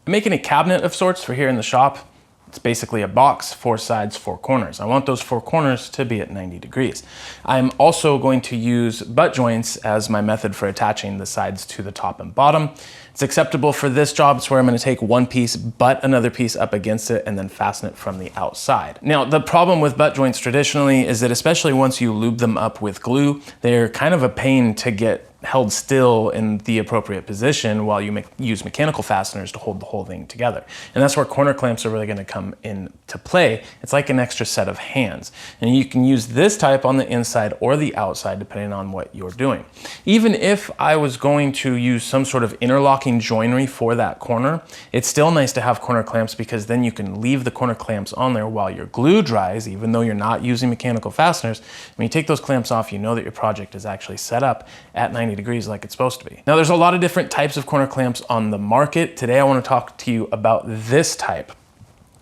I'm making a cabinet of sorts for here in the shop. It's basically a box, 4 sides, 4 corners. I want those 4 corners to be at 90 degrees. I'm also going to use butt joints as my method for attaching the sides to the top and bottom. It's acceptable for this job. It's where I'm going to take one piece, butt another piece up against it, and then fasten it from the outside. Now, the problem with butt joints traditionally is that especially once you lube them up with glue, they're kind of a pain to get held still in the appropriate position while you use mechanical fasteners to hold the whole thing together. And that's where corner clamps are really going to come into play. It's like an extra set of hands. And you can use this type on the inside or the outside depending on what you're doing. Even if I was going to use some sort of interlocking joinery for that corner, it's still nice to have corner clamps because then you can leave the corner clamps on there while your glue dries, even though you're not using mechanical fasteners. When you take those clamps off, you know that your project is actually set up at 90 degrees like it's supposed to be. Now there's a lot of different types of corner clamps on the market. Today I want to talk to you about this type.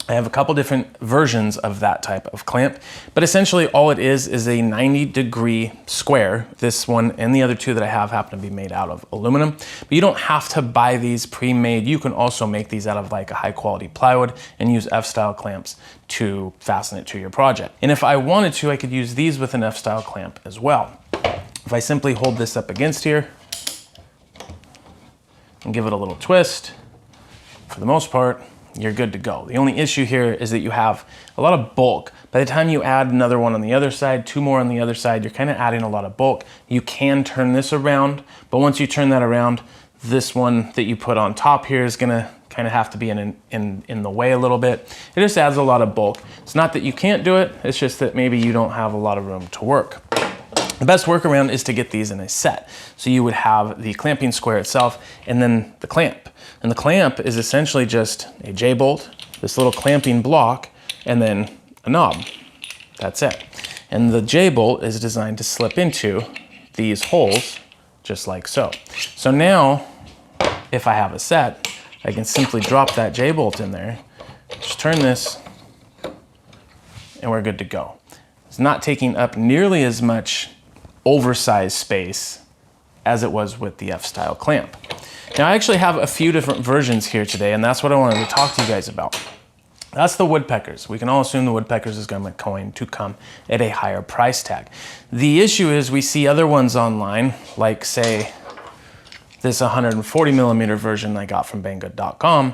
I have a couple different versions of that type of clamp, but essentially all it is a 90-degree square. This one and the other two that I have happen to be made out of aluminum, but you don't have to buy these pre-made. You can also make these out of like a high-quality plywood and use F-style clamps to fasten it to your project. And if I wanted to, I could use these with an F-style clamp as well. If I simply hold this up against here and give it a little twist, for the most part, you're good to go. The only issue here is that you have a lot of bulk. By the time you add another one on the other side, 2 more on the other side, you're kind of adding a lot of bulk. You can turn this around, but once you turn that around, this one that you put on top here is gonna kind of have to be in the way a little bit. It just adds a lot of bulk. It's not that you can't do it, it's just that maybe you don't have a lot of room to work. The best workaround is to get these in a set. So you would have the clamping square itself and then the clamp. And the clamp is essentially just a J-bolt, this little clamping block, and then a knob. That's it. And the J-bolt is designed to slip into these holes just like so. So now, if I have a set, I can simply drop that J-bolt in there, just turn this, and we're good to go. It's not taking up nearly as much oversized space as it was with the F-style clamp. Now I actually have a few different versions here today, and that's what I wanted to talk to you guys about. That's the Woodpeckers. We can all assume the Woodpeckers is going to come at a higher price tag. The issue is we see other ones online, like say this 140 millimeter version I got from banggood.com,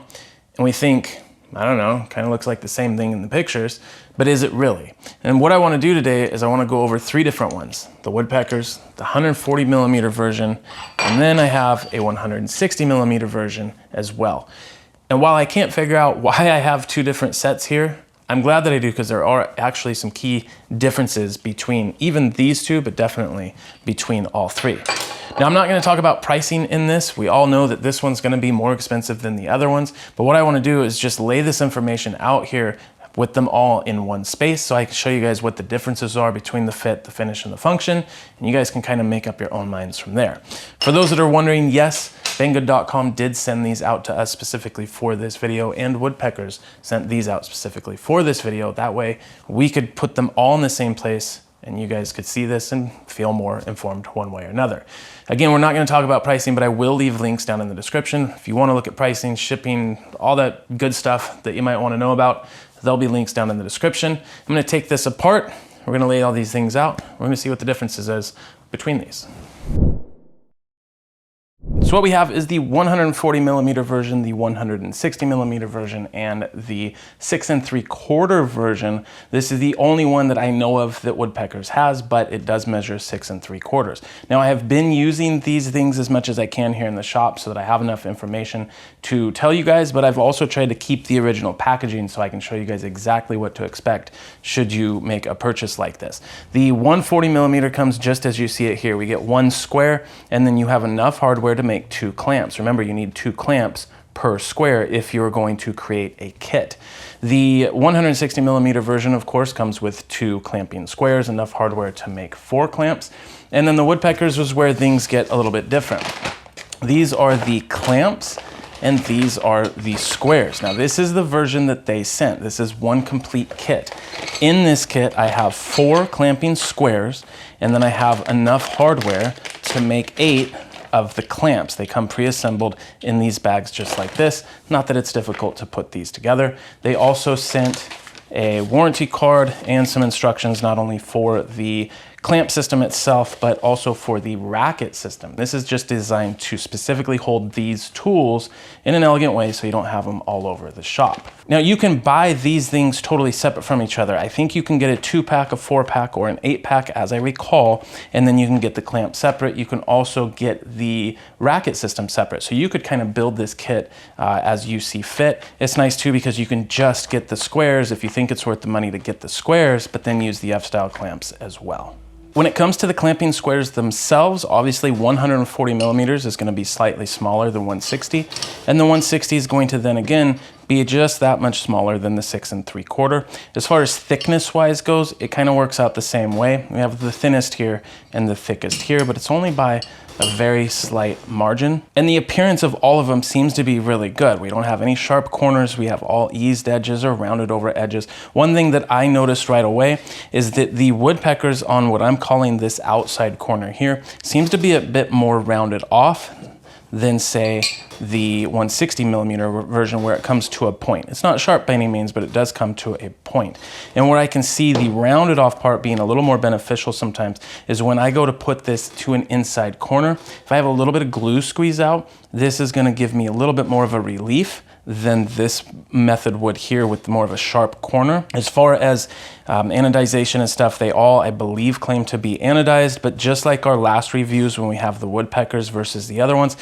and we think, I don't know, kind of looks like the same thing in the pictures, but is it really? And what I want to do today is I want to go over 3 different ones. The Woodpeckers, the 140 millimeter version, and then I have a 160 millimeter version as well. And while I can't figure out why I have 2 different sets here, I'm glad that I do because there are actually some key differences between even these 2, but definitely between all 3. Now, I'm not going to talk about pricing in this. We all know that this one's going to be more expensive than the other ones, but what I want to do is just lay this information out here with them all in one space so I can show you guys what the differences are between the fit, the finish, and the function, and you guys can kind of make up your own minds from there. For those that are wondering, yes, banggood.com did send these out to us specifically for this video, and Woodpeckers sent these out specifically for this video. That way we could put them all in the same place and you guys could see this and feel more informed one way or another. Again, we're not going to talk about pricing, but I will leave links down in the description. If you want to look at pricing, shipping, all that good stuff that you might want to know about, there'll be links down in the description. I'm going to take this apart. We're going to lay all these things out. We're going to see what the differences is between these. So what we have is the 140 millimeter version, the 160 millimeter version, and the 6 3/4 version. This is the only one that I know of that Woodpeckers has, but it does measure 6 3/4. Now I have been using these things as much as I can here in the shop so that I have enough information to tell you guys, but I've also tried to keep the original packaging so I can show you guys exactly what to expect should you make a purchase like this. The 140 millimeter comes just as you see it here. We get 1 square, and then you have enough hardware to make 2 clamps. Remember, you need 2 clamps per square if you're going to create a kit. The 160 millimeter version, of course, comes with 2 clamping squares, enough hardware to make 4 clamps. And then the Woodpeckers was where things get a little bit different. These are the clamps and these are the squares. Now this is the version that they sent. This is one complete kit. In this kit, I have 4 clamping squares, and then I have enough hardware to make 8 of the clamps. They come pre-assembled in these bags just like this. Not that it's difficult to put these together. They also sent a warranty card and some instructions not only for the clamp system itself, but also for the racket system. This is just designed to specifically hold these tools in an elegant way so you don't have them all over the shop. Now you can buy these things totally separate from each other. I think you can get a 2-pack, a 4-pack, or an 8-pack as I recall, and then you can get the clamp separate. You can also get the racket system separate. So you could kind of build this kit as you see fit. It's nice too because you can just get the squares if you think it's worth the money to get the squares, but then use the F-style clamps as well. When it comes to the clamping squares themselves, obviously 140 millimeters is going to be slightly smaller than 160, and the 160 is going to then again be just that much smaller than the 6 3/4. As far as thickness wise goes, it kind of works out the same way. We have the thinnest here and the thickest here, but it's only by a very slight margin. And the appearance of all of them seems to be really good. We don't have any sharp corners. We have all eased edges or rounded over edges. One thing that I noticed right away is that the Woodpeckers on what I'm calling this outside corner here seems to be a bit more rounded off than say the 160 millimeter version where it comes to a point. It's not sharp by any means, but it does come to a point. And where I can see the rounded off part being a little more beneficial sometimes is when I go to put this to an inside corner. If I have a little bit of glue squeeze out, this is gonna give me a little bit more of a relief than this method would here with more of a sharp corner. As far as anodization and stuff, they all, I believe, claim to be anodized, but just like our last reviews when we have the Woodpeckers versus the other ones,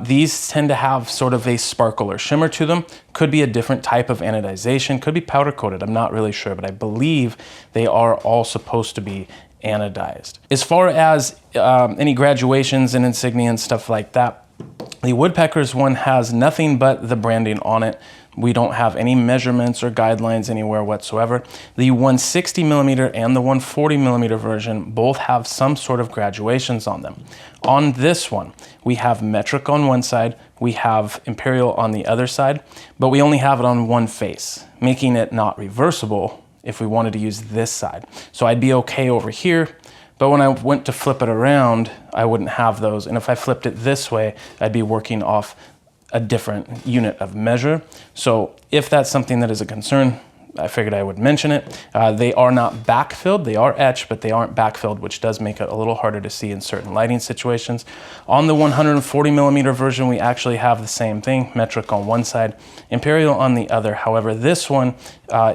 these tend to have sort of a sparkle or shimmer to them. Could be a different type of anodization, could be powder coated, I'm not really sure, but I believe they are all supposed to be anodized. As far as any graduations and insignia and stuff like that, the Woodpeckers one has nothing but the branding on it. We don't have any measurements or guidelines anywhere whatsoever. The 160 millimeter and the 140 millimeter version both have some sort of graduations on them. On this one, we have metric on one side, we have imperial on the other side, but we only have it on one face, making it not reversible if we wanted to use this side. So I'd be okay over here, but when I went to flip it around, I wouldn't have those. And if I flipped it this way, I'd be working off a different unit of measure. So if that's something that is a concern, I figured I would mention it. They are not backfilled, they are etched, but they aren't backfilled, which does make it a little harder to see in certain lighting situations. On the 140 millimeter version, we actually have the same thing, metric on one side, imperial on the other. However, this one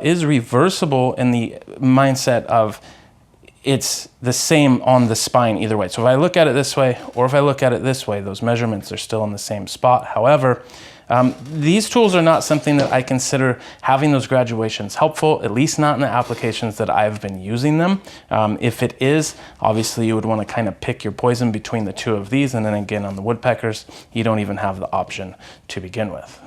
is reversible in the mindset of it's the same on the spine either way. So if I look at it this way, or if I look at it this way, those measurements are still in the same spot. However, these tools are not something that I consider having those graduations helpful, at least not in the applications that I've been using them. If it is, obviously you would want to kind of pick your poison between the two of these, and then again on the Woodpeckers, you don't even have the option to begin with.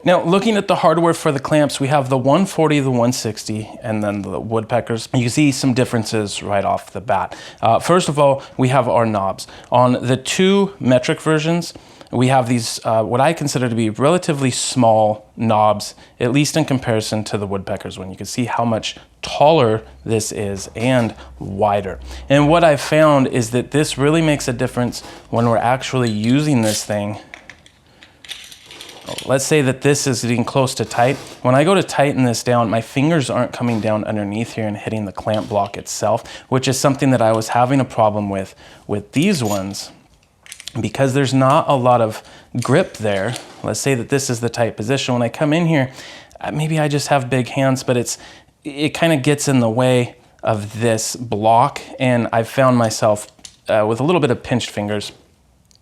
Now, looking at the hardware for the clamps, we have the 140, the 160, and then the Woodpeckers. You can see some differences right off the bat. First of all, we have our knobs. On the two metric versions, we have these, what I consider to be relatively small knobs, at least in comparison to the Woodpeckers one. You can see how much taller this is and wider. And what I've found is that this really makes a difference when we're actually using this thing. Let's say that this is getting close to tight. When I go to tighten this down, my fingers aren't coming down underneath here and hitting the clamp block itself, which is something that I was having a problem with these ones. Because there's not a lot of grip there, let's say that this is the tight position. When I come in here, maybe I just have big hands, but it kind of gets in the way of this block, and I've found myself with a little bit of pinched fingers.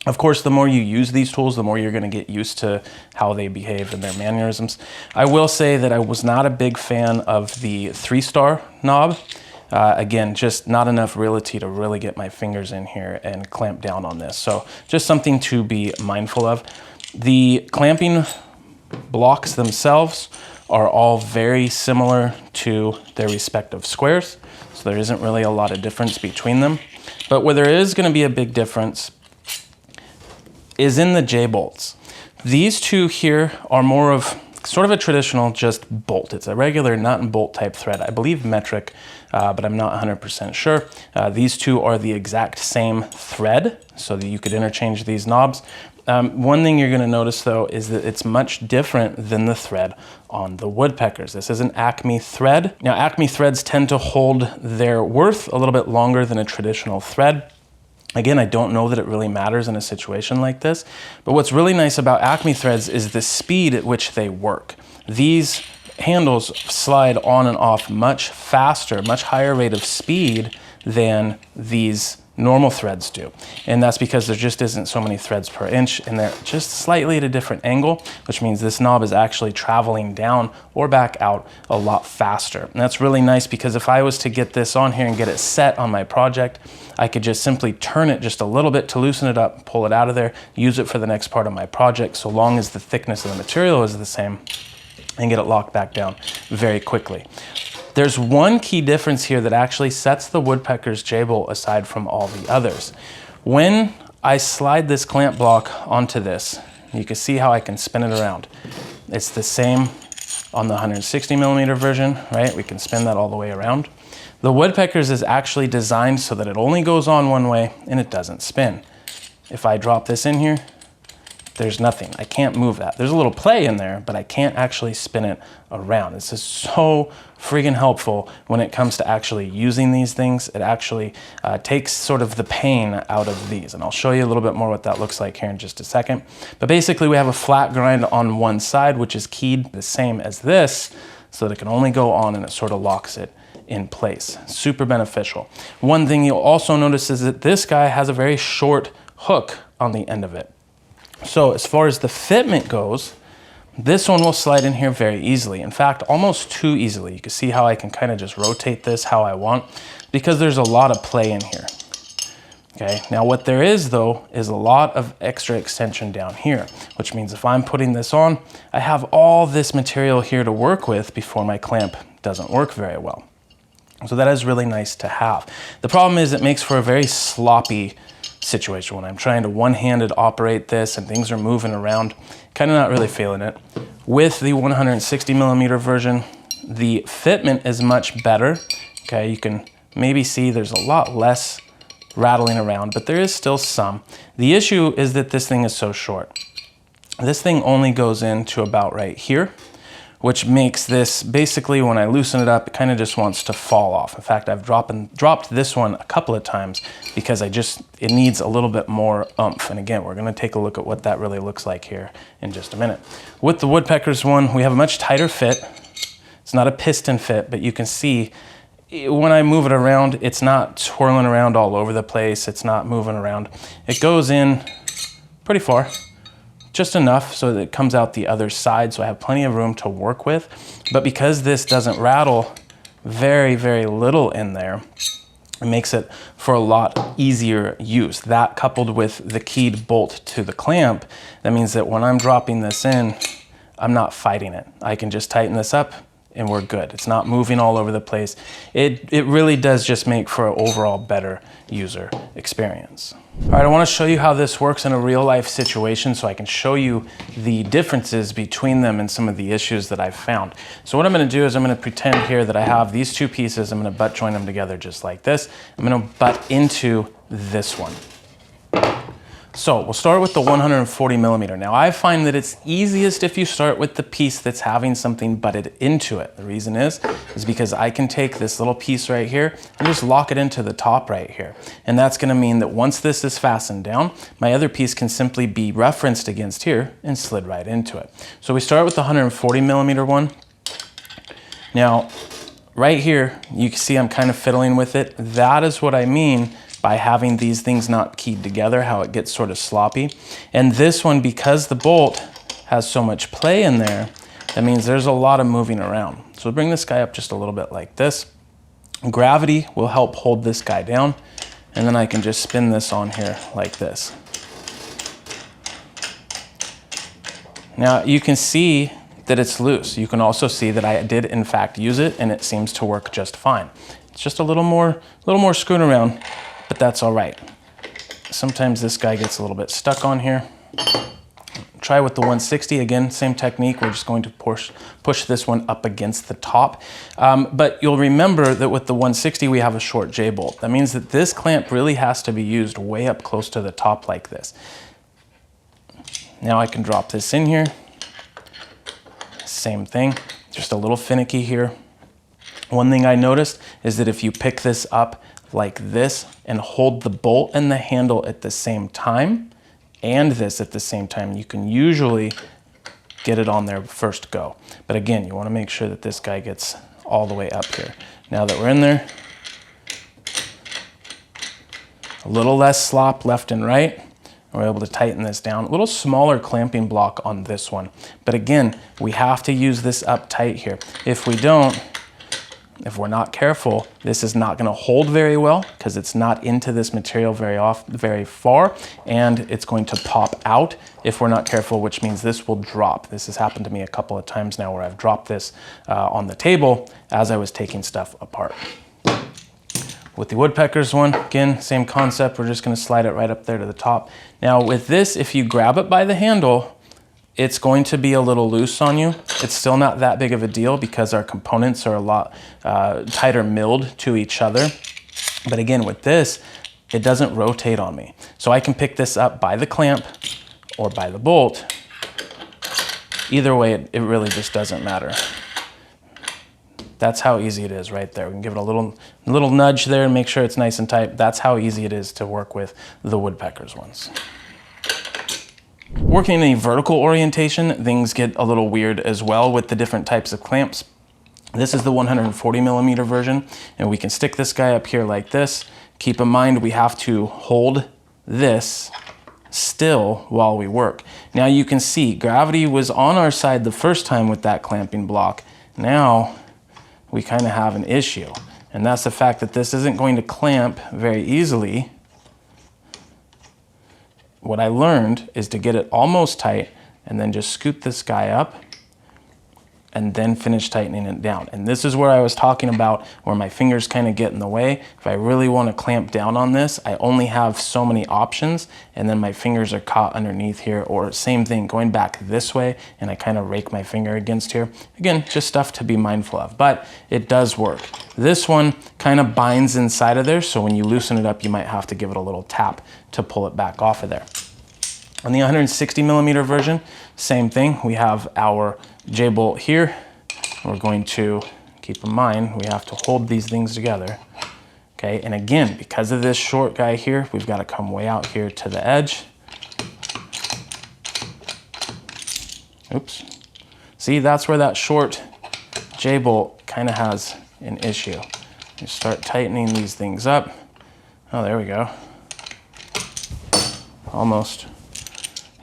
Of course, the more you use these tools, the more you're going to get used to how they behave and their mannerisms. I will say that I was not a big fan of the 3-star knob. Again, just not enough reality to really get my fingers in here and clamp down on this. So just something to be mindful of. The clamping blocks themselves are all very similar to their respective squares. So there isn't really a lot of difference between them. But where there is going to be a big difference is in the J-bolts. These two here are more of sort of a traditional just bolt. It's a regular nut and bolt type thread. I believe metric, but I'm not 100% sure. These two are the exact same thread, so that you could interchange these knobs. One thing you're gonna notice though is that it's much different than the thread on the Woodpeckers. This is an Acme thread. Now Acme threads tend to hold their worth a little bit longer than a traditional thread. Again, I don't know that it really matters in a situation like this, but what's really nice about Acme threads is the speed at which they work. These handles slide on and off much faster, much higher rate of speed than these normal threads do. And that's because there just isn't so many threads per inch, and they're just slightly at a different angle, which means this knob is actually traveling down or back out a lot faster. And that's really nice because if I was to get this on here and get it set on my project, I could just simply turn it just a little bit to loosen it up, pull it out of there, use it for the next part of my project, so long as the thickness of the material is the same, and get it locked back down very quickly. There's one key difference here that actually sets the Woodpeckers J-bolt aside from all the others. When I slide this clamp block onto this, you can see how I can spin it around. It's the same on the 160 millimeter version, right? We can spin that all the way around. The Woodpeckers is actually designed so that it only goes on one way and it doesn't spin. If I drop this in here, there's nothing. I can't move that. There's a little play in there, but I can't actually spin it around. This is so friggin' helpful when it comes to actually using these things. It actually takes sort of the pain out of these. And I'll show you a little bit more what that looks like here in just a second. But basically we have a flat grind on one side, which is keyed the same as this, so that it can only go on and it sort of locks it in place. Super beneficial. One thing you'll also notice is that this guy has a very short hook on the end of it. So as far as the fitment goes, this one will slide in here very easily. In fact, almost too easily. You can see how I can kind of just rotate this how I want because there's a lot of play in here. Okay, now what there is though is a lot of extra extension down here, which means if I'm putting this on, I have all this material here to work with before my clamp doesn't work very well. So that is really nice to have. The problem is it makes for a very sloppy situation when I'm trying to one-handed operate this and things are moving around, kind of not really feeling it. With the 160 millimeter version, the fitment is much better. Okay, you can maybe see there's a lot less rattling around, but there is still some. The issue is that this thing is so short. This thing only goes into about right here, which makes this, basically when I loosen it up, it kind of just wants to fall off. In fact, I've dropped this one a couple of times because it needs a little bit more oomph. And again, we're gonna take a look at what that really looks like here in just a minute. With the Woodpeckers one, we have a much tighter fit. It's not a piston fit, but you can see when I move it around, it's not twirling around all over the place. It's not moving around. It goes in pretty far. Just enough so that it comes out the other side, so I have plenty of room to work with. But because this doesn't rattle, very, very little in there, it makes it for a lot easier use. That coupled with the keyed bolt to the clamp, that means that when I'm dropping this in, I'm not fighting it. I can just tighten this up and we're good. It's not moving all over the place. It really does just make for an overall better user experience. All right, I want to show you how this works in a real life situation so I can show you the differences between them and some of the issues that I've found. So what I'm going to do is I'm going to pretend here that I have these two pieces. I'm going to butt join them together just like this. I'm going to butt into this one. So we'll start with the 140 millimeter. Now I find that it's easiest if you start with the piece that's having something butted into it. The reason is because I can take this little piece right here and just lock it into the top right here. And that's gonna mean that once this is fastened down, my other piece can simply be referenced against here and slid right into it. So we start with the 140 millimeter one. Now, right here, you can see I'm kind of fiddling with it. That is what I mean by having these things not keyed together, how it gets sort of sloppy. And this one, because the bolt has so much play in there, that means there's a lot of moving around. So bring this guy up just a little bit like this. Gravity will help hold this guy down, and then I can just spin this on here like this. Now you can see that it's loose. You can also see that I did in fact use it, and it seems to work just fine. It's just a little more screwing around, but that's all right. Sometimes this guy gets a little bit stuck on here. try with the 160. Again, same technique. We're just going to push this one up against the top. But you'll remember that with the 160, we have a short J-bolt. That means that this clamp really has to be used way up close to the top like this. Now I can drop this in here. Same thing, just a little finicky here. One thing I noticed is that if you pick this up like this and hold the bolt and the handle at the same time, and this at the same time, you can usually get it on there first go. But again, you want to make sure that this guy gets all the way up here. Now that we're in there, a little less slop left and right, we're able to tighten this down. A little smaller clamping block on this one. But again, we have to use this up tight here. If we don't, if we're not careful, this is not going to hold very well because it's not into this material very far, and it's going to pop out if we're not careful, which means this will drop. This has happened to me a couple of times now where I've dropped this on the table as I was taking stuff apart. With the Woodpeckers one, again, same concept. We're just going to slide it right up there to the top. Now with this, if you grab it by the handle, it's going to be a little loose on you. It's still not that big of a deal because our components are a lot tighter milled to each other. But again, with this, it doesn't rotate on me. So I can pick this up by the clamp or by the bolt. Either way, it really just doesn't matter. That's how easy it is right there. We can give it a little nudge there and make sure it's nice and tight. That's how easy it is to work with the Woodpeckers ones. Working in a vertical orientation, things get a little weird as well with the different types of clamps. This is the 140 millimeter version, and we can stick this guy up here like this. Keep in mind, we have to hold this still while we work. Now you can see gravity was on our side the first time with that clamping block. Now we kind of have an issue, and that's the fact that this isn't going to clamp very easily. What I learned is to get it almost tight and then just scoot this guy up and then finish tightening it down. And this is where I was talking about where my fingers kind of get in the way. If I really want to clamp down on this, I only have so many options, and then my fingers are caught underneath here, or same thing, going back this way, and I kind of rake my finger against here. Again, just stuff to be mindful of, but it does work. This one kind of binds inside of there, so when you loosen it up, you might have to give it a little tap to pull it back off of there. On the 160 millimeter version, same thing. We have our J-bolt here. We're going to keep in mind, we have to hold these things together. Okay, and again, because of this short guy here, we've got to come way out here to the edge. Oops. See, that's where that short J-bolt kind of has an issue. You start tightening these things up. Oh, there we go. Almost.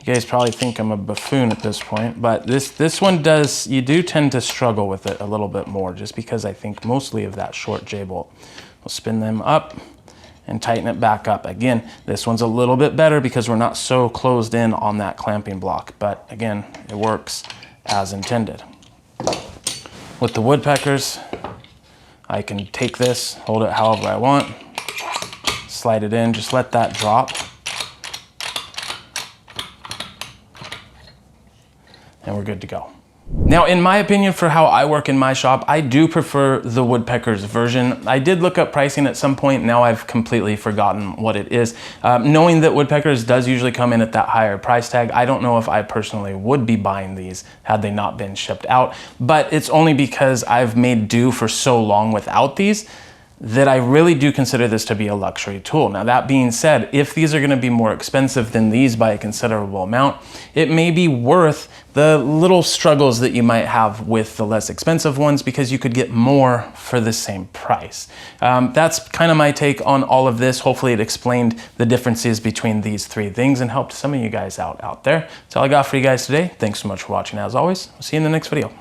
You guys probably think I'm a buffoon at this point, but this one does, you do tend to struggle with it a little bit more, just because I think mostly of that short J-bolt. We'll spin them up and tighten it back up. Again, this one's a little bit better because we're not so closed in on that clamping block, but again, it works as intended. With the Woodpeckers, I can take this, hold it however I want, slide it in, just let that drop. And we're good to go. Now, in my opinion, for how I work in my shop, I do prefer the Woodpeckers version. I did look up pricing at some point. Now I've completely forgotten what it is. Knowing that Woodpeckers does usually come in at that higher price tag, I don't know if I personally would be buying these had they not been shipped out, but it's only because I've made do for so long without these that I really do consider this to be a luxury tool. Now, that being said, if these are gonna be more expensive than these by a considerable amount, it may be worth the little struggles that you might have with the less expensive ones, because you could get more for the same price. That's kind of my take on all of this. Hopefully it explained the differences between these three things and helped some of you guys out there. That's all I got for you guys today. Thanks so much for watching. As always, I'll see you in the next video.